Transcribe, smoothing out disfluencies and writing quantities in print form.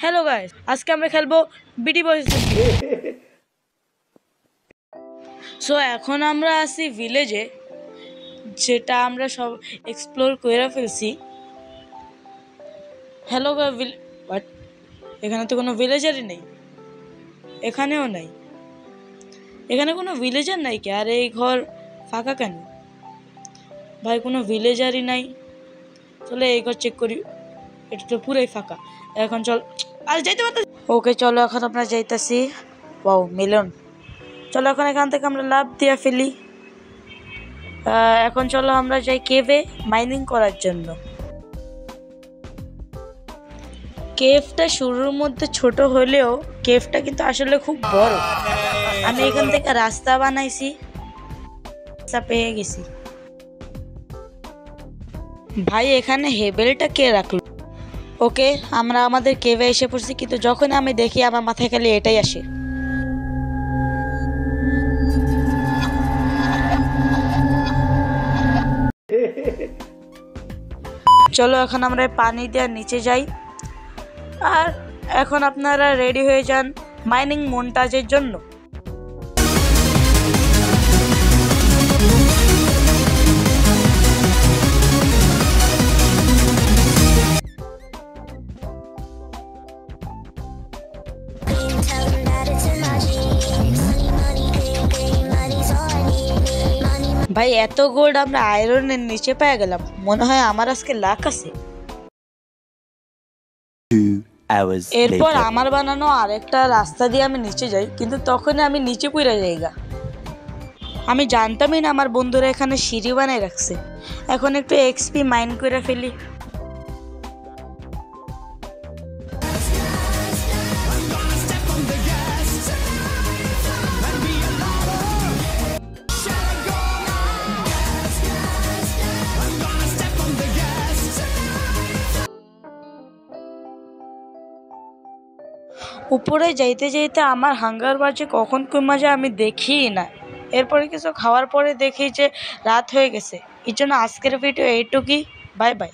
Hello guys, আজকে আমরা খেলবো বিডি বয়েজ। সো এখন আমরা আছি ভিলেজে, যেটা আমরা সব এক্সপ্লোর করে ফেলছি। হ্যালো বাট এখানে তো কোনো ভিলেজারই নেই, এখানেও নাই, এখানে কোনো ভিলেজার নাই কে? আর এই ঘর ফাঁকা কেন ভাই? কোনো ভিলেজারই নাই। চলে এই ঘর চেক করি, এটা তো পুরাই ফাঁকা। এখন চল, আর যাইতে পারতেছি। ওকে চলো, এখন আমরা যাইতেছি। ওয়াও মিলন, চলো এখন এখান থেকে আমরা লাভ দিয়ে ফেলি। এখন চলো আমরা যাই কেভে মাইনিং করার জন্য। কেভটা শুরুর মধ্যে ছোট হলেও কেভটা কিন্তু আসলে খুব বড়। আমি এখান থেকে রাস্তা বানাইছি, রাস্তা পেয়ে গেছি। ভাই এখানে হেবেলটা কে রাখলো? ওকে আমরা আমাদের কেভে এসে পড়ছি, কিন্তু যখন আমি দেখি আমার মাথায় খালি এটাই আসে, চলো এখন আমরা পানি দিয়ে নিচে যাই। আর এখন আপনারা রেডি হয়ে যান মাইনিং মন্টাজের জন্য। ভাই এত গোল্ড আমরা আয়রনের নিচে পেয়ে গেলাম, মনে হয় আমার আজকে লাক আছে। এরপর আমার বানানো আরেকটা রাস্তা দিয়ে আমি নিচে যাই, কিন্তু তখনই আমি নিচে পড়ে যাইগা। আমি জানতামই না আমার বন্ধুরা এখানে সিঁড়ি বানিয়ে রাখছে। এখন একটু এক্সপি মাইন করে ফেলি। উপরে যাইতে যাইতে আমার হাঙ্গার বাজে কখন কমে যায় আমি দেখি না। এরপরে কিছু খাওয়ার পরে দেখি যে রাত হয়ে গেছে। এই জন্য আজকের ভিডিও এইটুকুই। Bye bye.